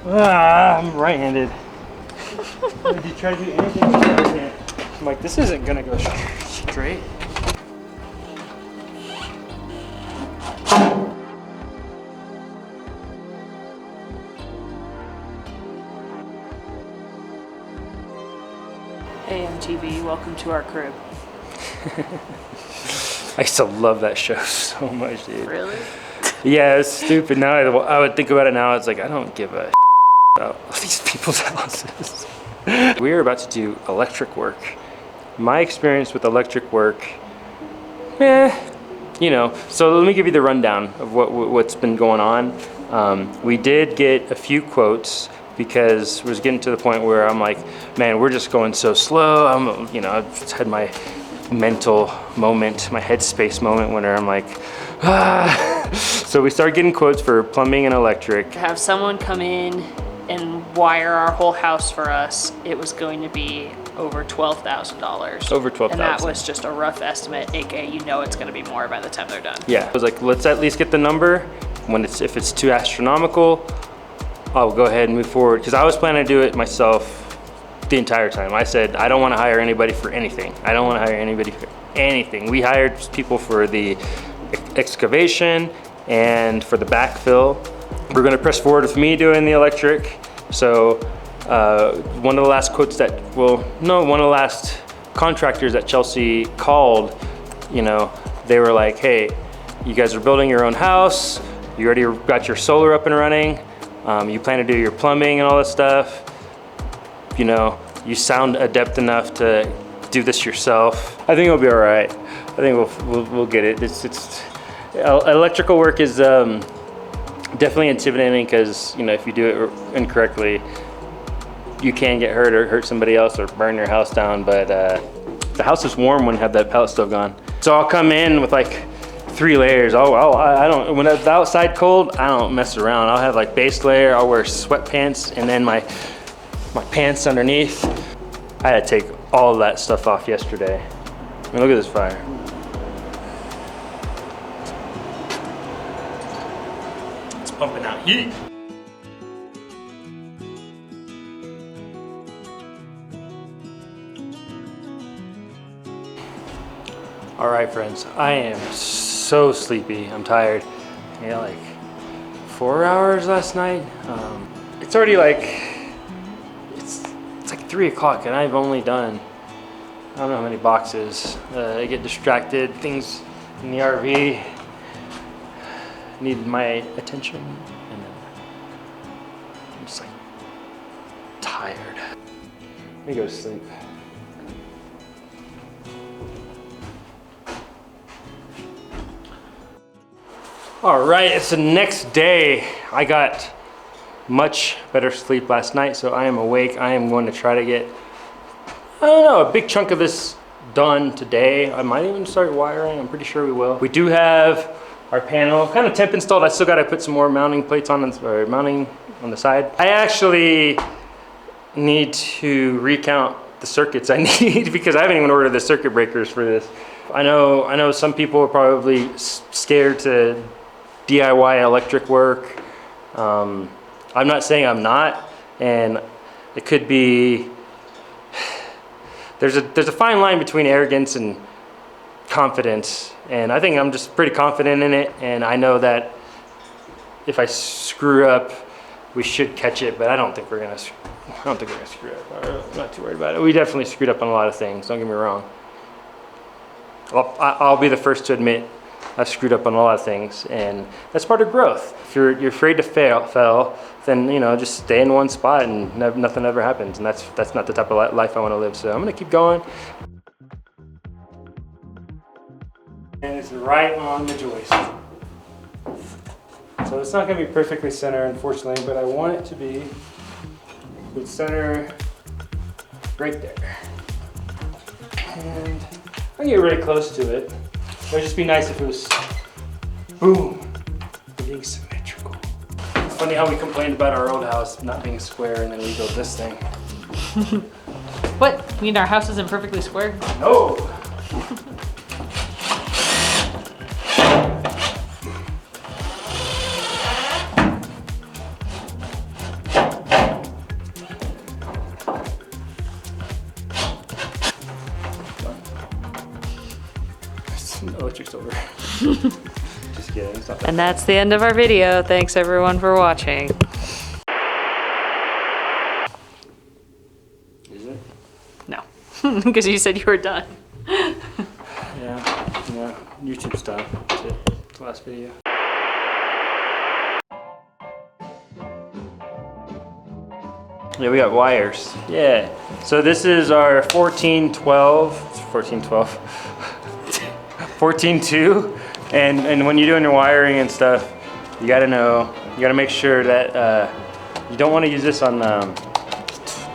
I'm right-handed. Did you try to do anything? I'm like, this isn't gonna go straight. AMTV, welcome to our crib. I used to love that show so much, dude. Really? Yeah, it's stupid. Now I would think about it now. It's like, I don't give a about these people's houses. We are about to do electric work. My experience with electric work, you know. So let me give you the rundown of what's been going on. We did get a few quotes because it was getting to the point where I'm like, man, we're just going so slow. I've just had my mental moment, my headspace moment when I'm like, ah. So we started getting quotes for plumbing and electric. To have someone come in and wire our whole house for us, it was going to be over $12,000. Over $12,000. And that was just a rough estimate, aka you know it's going to be more by the time they're done. Yeah, I was like, let's at least get the number. If it's too astronomical, I'll go ahead and move forward. Because I was planning to do it myself the entire time. I said, I don't want to hire anybody for anything. I don't want to hire anybody for anything. We hired people for the excavation and for the backfill. We're going to press forward with me doing the electric. So one of the last quotes one of the last contractors that Chelsea called, they were like, hey, you guys are building your own house. You already got your solar up and running. You plan to do your plumbing and all this stuff. You sound adept enough to do this yourself. I think it'll be all right. I think we'll get it. Electrical work is definitely intimidating because if you do it incorrectly, you can get hurt or hurt somebody else or burn your house down. But the house is warm when you have that pellet stove on. So I'll come in with like 3 layers. When it's outside cold, I don't mess around. I'll have like base layer. I'll wear sweatpants and then my pants underneath. I had to take all of that stuff off yesterday. I mean, look at this fire. It's pumping out heat. All right, friends, I am so sleepy. I'm tired. Like 4 hours last night. It's already like, it's like 3 o'clock and I've only done, I don't know how many boxes. I get distracted, things in the RV need my attention, and then I'm just like tired. Let me go to sleep. All right, it's the next day. I got much better sleep last night, so I am awake. I am going to try to get, a big chunk of this done today. I might even start wiring. I'm pretty sure we will. We do have our panel kind of temp installed. I still got to put some more mounting plates on, or mounting on the side. I actually need to recount the circuits I need because I haven't even ordered the circuit breakers for this. I know some people are probably scared to DIY electric work. I'm not saying I'm not, and it could be, there's a fine line between arrogance and confidence, and I think I'm just pretty confident in it, and I know that if I screw up, we should catch it, but I don't think we're gonna screw up. I'm not too worried about it. We definitely screwed up on a lot of things, don't get me wrong. I'll be the first to admit I've screwed up on a lot of things, and that's part of growth. If you're afraid to fail, then just stay in one spot and nothing ever happens, and that's not the type of life I want to live. So I'm gonna keep going. And it's right on the joist. So it's not gonna be perfectly centered, unfortunately, but I want it to be good center right there. And I get really close to it. It would just be nice if it was, boom, being symmetrical. It's funny how we complained about our old house not being square, and then we built this thing. What? You mean our house isn't perfectly square? No! project's over. Just kidding. It's not that And that's the end of our video. Thanks everyone for watching. Is it? No, because you said you were done. Yeah. YouTube's done. That's it. It's the last video. Yeah, we got wires. Yeah. So this is our 14.2, and when you're doing your wiring and stuff, you gotta make sure that you don't want to use this on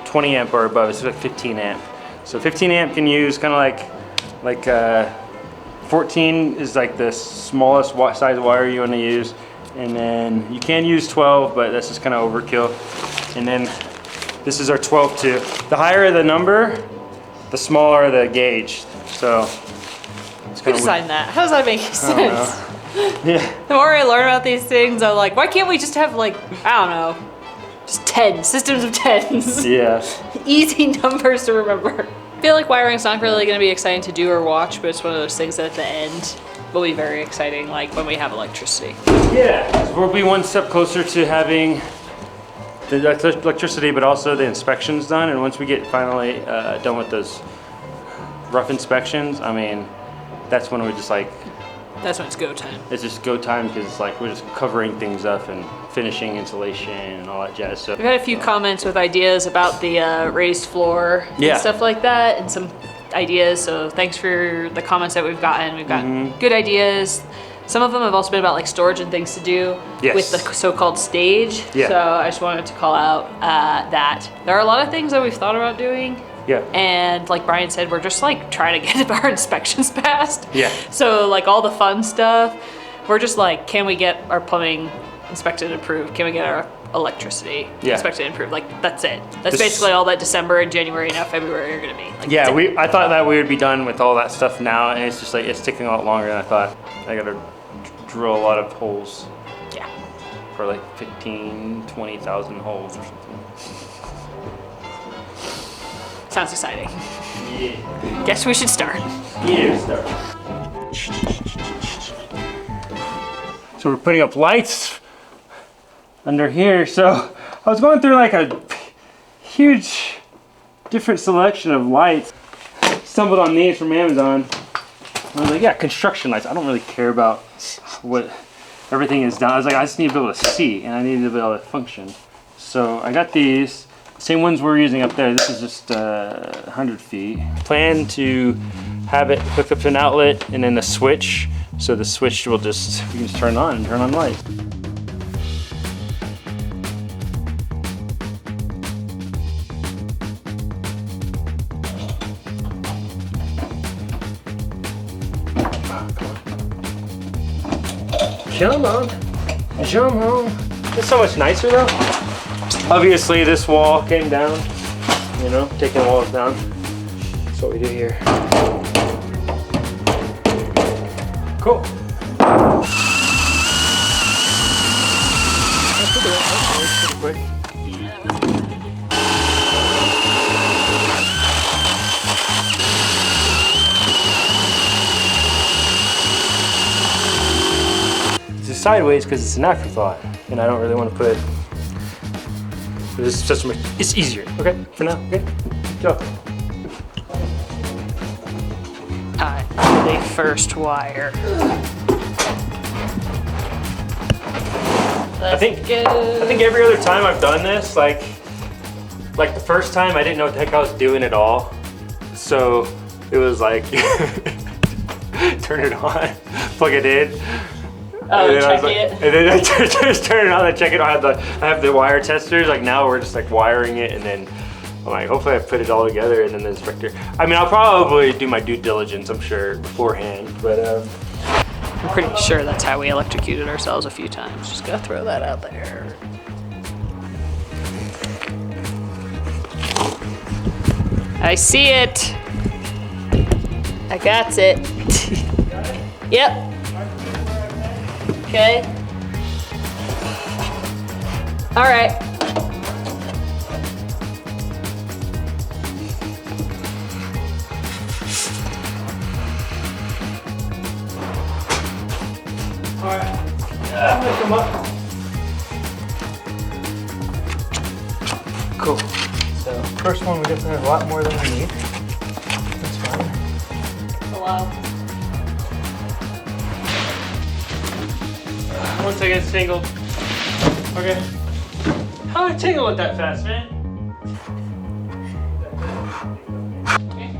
20 amp or above. It's like 15 amp. So 15 amp can use kind of like 14 is like the smallest size wire you want to use, and then you can use 12, but that's just kind of overkill. And then this is our 12.2. The higher the number, the smaller the gauge. So it's Who designed that? How does that make sense? Yeah. The more I learn about these things, I'm like, why can't we just have like, I don't know, just 10 systems of 10s? Yeah. Easy numbers to remember. I feel like wiring's not really going to be exciting to do or watch, but it's one of those things that at the end will be very exciting, like when we have electricity. Yeah. So we'll be one step closer to having the electricity, but also the inspections done. And once we get finally done with those rough inspections, I mean, that's when we're just like, that's when it's go time. it's just go time, because it's like we're just covering things up and finishing insulation and all that jazz. So We've had a few comments with ideas about the raised floor Yeah. and stuff like that, and some ideas. So thanks for the comments that we've gotten. We've gotten good ideas. Some of them have also been about like storage and things to do Yes. with the so-called stage. Yeah. So I just wanted to call out that there are a lot of things that we've thought about doing. yeah. And like Brian said, we're just like trying to get our inspections passed. Yeah. So like all the fun stuff, we're just like, can we get our plumbing inspected and approved? Can we get our electricity Yeah. inspected and approved? Like that's it. That's This- basically all that December and January and now February are gonna be. Like, Yeah, that's it. I thought that we would be done with all that stuff now, and it's just like, it's taking a lot longer than I thought. I gotta drill a lot of holes Yeah. for like 20,000 holes or something. Sounds exciting. Yeah. Guess we should start. Yeah, start. So we're putting up lights under here. So I was going through like a huge different selection of lights. Stumbled on these from Amazon. I was like, yeah, construction lights. I don't really care about what everything is done. I was like, I just need to be able to see, and I need to be able to function. So I got these. Same ones we're using up there. This is just 100 feet. Plan to have it hooked up to an outlet and then a switch. So the switch will just, you can just turn on and turn on lights. Come on, jump on. It's so much nicer though. Obviously this wall came down, you know, taking the walls down. That's what we do here. Cool. Pretty quick. It's sideways because it's an afterthought, and I don't really want to put. This is just it's easier. Okay, for now. Okay, go. Alright, the first wire. I think every other time I've done this, like the first time I didn't know what the heck I was doing at all, so it was like turn it on, plug it in. Oh, and then I was check like, it. And then I just turn it on and check it. I have the wire testers. Like now we're just like wiring it, and then I'm like, hopefully I put it all together, and then the inspector. I mean, I'll probably do my due diligence, I'm sure, beforehand, but I'm pretty sure that's how we electrocuted ourselves a few times. Just gotta throw that out there. I see it. I got it. Yep. Okay. All right. Cool. So first one, we definitely have a lot more than we need. That's fine. Hello. Once I get tangled. Okay. How did I tangle it that fast, man? Okay.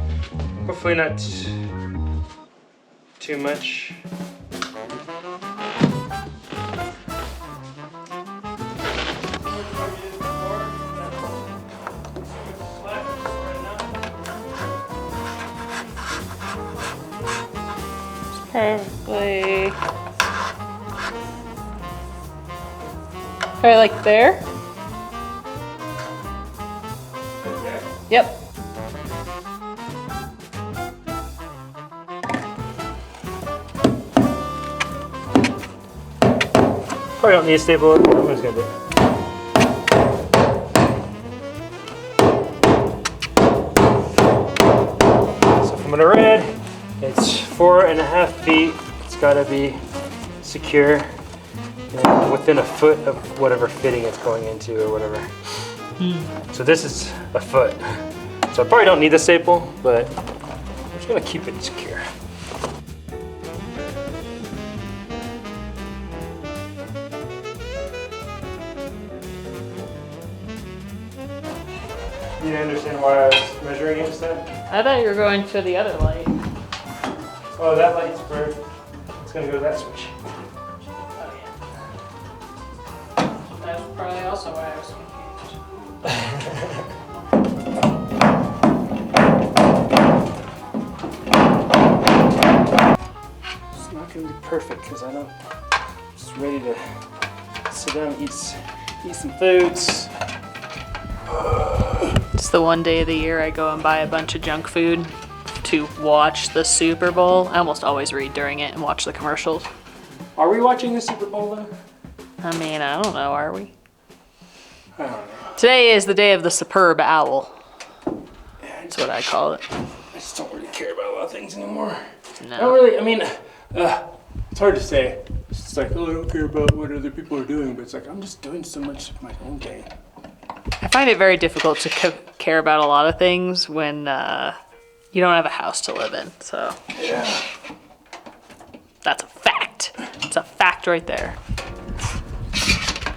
Hopefully not too much. Probably. Right, like there? Yep. Probably don't need a staple. I'm just gonna do it. So from what I read, it's 4.5 feet. It's gotta be secure and within a foot of whatever fitting it's going into or whatever. So this is a foot. So I probably don't need the staple, but I'm just gonna keep it secure. You didn't understand why I was measuring it instead? I thought you were going to the other light. Oh, that light's for, it's gonna go to that switch. Oh, yeah. That's probably also why I was confused. It's not gonna be perfect because I'm just ready to sit down and eat some foods. It's the one day of the year I go and buy a bunch of junk food to watch the Super Bowl. I almost always read during it and watch the commercials. Are we watching the Super Bowl though? I mean, I don't know, are we? I don't know. Today is the day of the superb owl. That's what I call it. I just don't really care about a lot of things anymore. No. I don't really, I mean, it's hard to say. It's just like, oh, I don't care about what other people are doing, but it's like, I'm just doing so much of my own thing. I find it very difficult to care about a lot of things when you don't have a house to live in. So Yeah. that's a fact. It's a fact right there.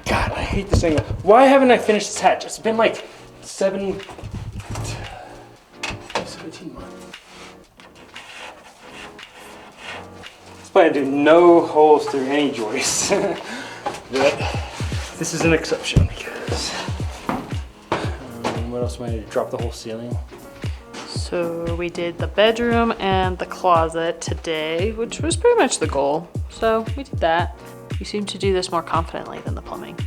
God, I hate this thing. Why haven't I finished this hatch? It's been like 17 months. It's planning to do no holes through any joists. But this is an exception because what else am I going to drop the whole ceiling? So we did the bedroom and the closet today, which was pretty much the goal. So we did that. You seem to do this more confidently than the plumbing.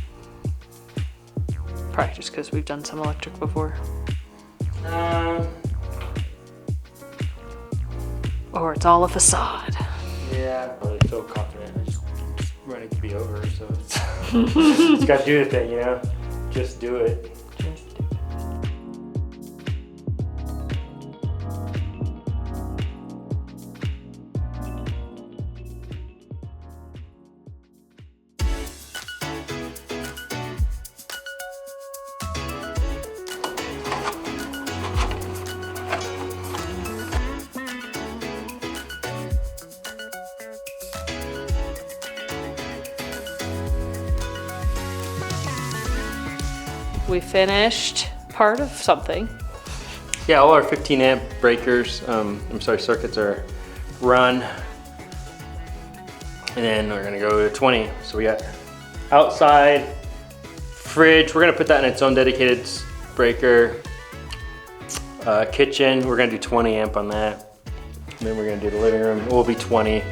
Probably just because we've done some electric before. Or it's all a facade. Yeah, I'm really so confident. I just ready to be over, so it's got to do the thing, you know? Just do it. We finished part of something. Yeah, all our 15 amp breakers, circuits are run. And then we're gonna go to 20. So we got outside, fridge, we're gonna put that in its own dedicated breaker. Kitchen, we're gonna do 20 amp on that. And then we're gonna do the living room, it will be 20.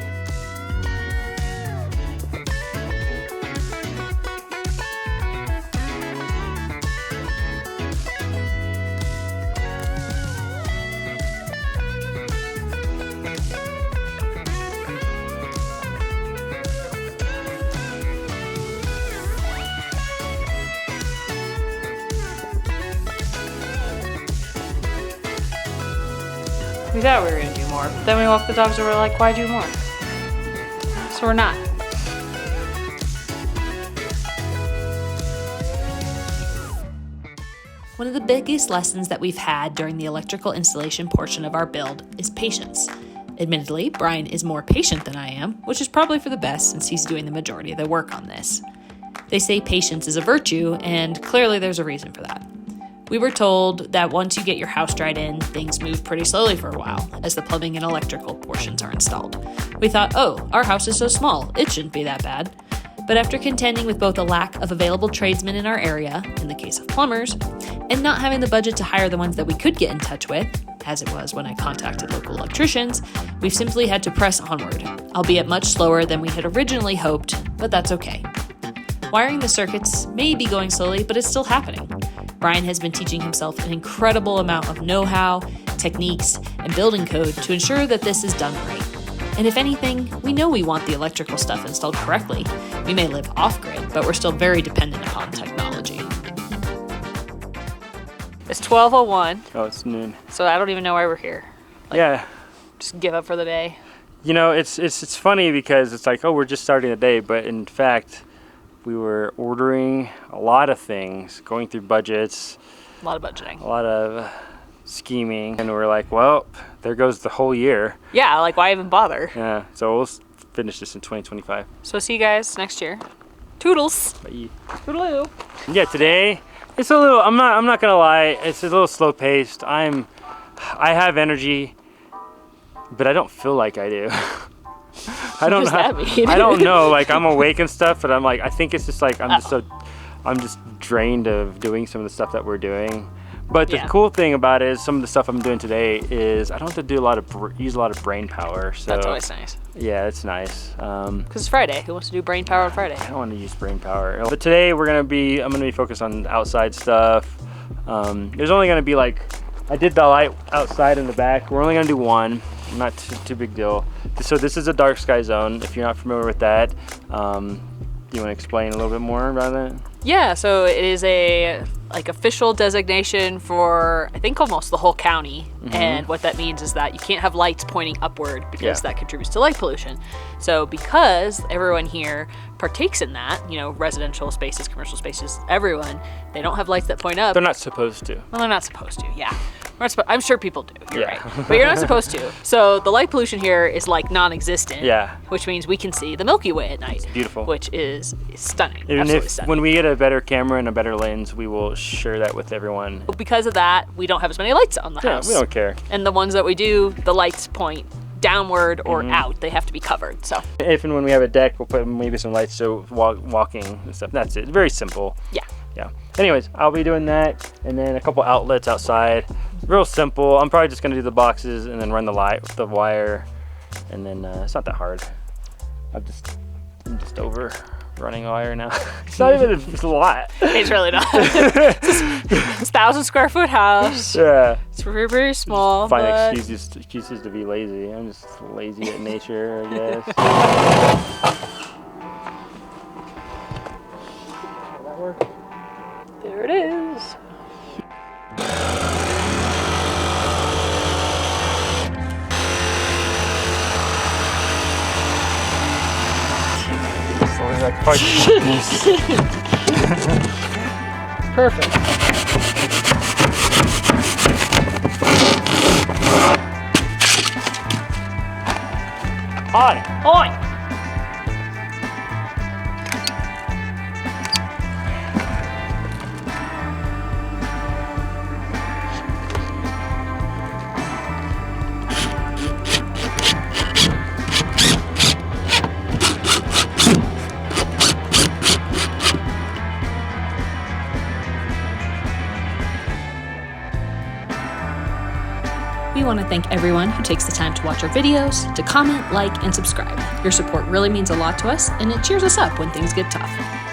We thought we were gonna do more, but then we walked the dogs and we're like, why do more? So we're not. One of the biggest lessons that we've had during the electrical installation portion of our build is patience. Admittedly, Brian is more patient than I am, which is probably for the best since he's doing the majority of the work on this. They say patience is a virtue, and clearly there's a reason for that. We were told that once you get your house dried in, things move pretty slowly for a while, as the plumbing and electrical portions are installed. We thought, oh, our house is so small, it shouldn't be that bad. But after contending with both a lack of available tradesmen in our area, in the case of plumbers, and not having the budget to hire the ones that we could get in touch with, as it was when I contacted local electricians, we've simply had to press onward, albeit much slower than we had originally hoped, but that's okay. Wiring the circuits may be going slowly, but it's still happening. Brian has been teaching himself an incredible amount of know-how, techniques, and building code to ensure that this is done right. And if anything, we know we want the electrical stuff installed correctly. We may live off-grid, but we're still very dependent upon technology. It's 12:01, Oh, it's noon. so I don't even know why we're here. Yeah. Just give up for the day. You know, it's funny because it's like, oh, we're just starting the day, but in fact, we were ordering a lot of things, going through budgets, A lot of budgeting. a lot of scheming, and we're like, well, there goes the whole year. Yeah, like why even bother? Yeah, so we'll finish this in 2025. So see you guys next year. Toodles. Bye. Toodaloo. Yeah, today it's a little. I'm not gonna lie. It's a little slow paced. I have energy, but I don't feel like I do. I don't What does that mean? I don't know. Like I'm awake and stuff, but I'm like I think it's just like I'm just drained of doing some of the stuff that we're doing. But the cool thing about it is some of the stuff I'm doing today is I don't have to do use a lot of brain power. So That's always nice. yeah, it's nice. Because it's Friday. Who wants to do brain power on Friday? I don't want to use brain power. But today I'm gonna be focused on outside stuff. There's only gonna be I did the light outside in the back. We're only gonna do one, not too big deal. So this is a dark sky zone. If you're not familiar with that, you want to explain a little bit more about that? Yeah, so it is a official designation for I think almost the whole county. And what that means is that you can't have lights pointing upward because that contributes to light pollution. So because everyone here partakes in that, residential spaces, commercial spaces, everyone, they don't have lights that point up. They're not supposed to. Well, they're not supposed to, yeah. I'm sure people do, you're Yeah. right. But you're not supposed to. So the light pollution here is non-existent. Yeah. Which means we can see the Milky Way at night. Beautiful. Which is stunning. Even absolutely if stunning. when we get a better camera and a better lens, we will share that with everyone. Because of that, we don't have as many lights on the Yeah, house. we don't care. And the ones that we do, the lights point downward or out. They have to be covered. So If and when we have a deck, we'll put maybe some lights so walking and stuff. That's it. Very simple. yeah. Yeah. Anyways, I'll be doing that, and then a couple outlets outside. Real simple. I'm probably just gonna do the boxes and then run the light with the wire, and then it's not that hard. I'm just over running wire now. It's not even a lot. It's really not. It's a 1,000 square foot house. Yeah. It's very, very small. Find but excuses to be lazy. I'm just lazy at nature, I guess. there it is. Perfect. Hi. We want to thank everyone who takes the time to watch our videos, to comment, like, and subscribe. Your support really means a lot to us, and it cheers us up when things get tough.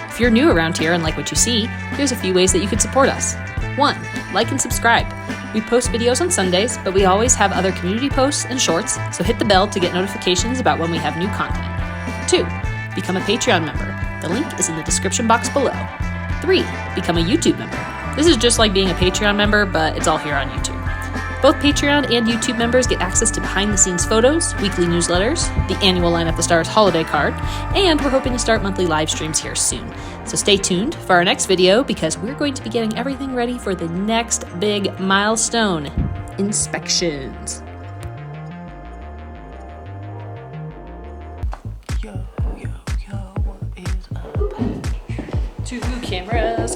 If you're new around here and like what you see, here's a few ways that you could support us. 1. Like and subscribe. We post videos on Sundays, but we always have other community posts and shorts, so hit the bell to get notifications about when we have new content. 2. Become a Patreon member. The link is in the description box below. 3. Become a YouTube member. This is just like being a Patreon member, but it's all here on YouTube. Both Patreon and YouTube members get access to behind-the-scenes photos, weekly newsletters, the annual Line Up the Stars holiday card, and we're hoping to start monthly live streams here soon. So stay tuned for our next video because we're going to be getting everything ready for the next big milestone, inspections. Two cameras.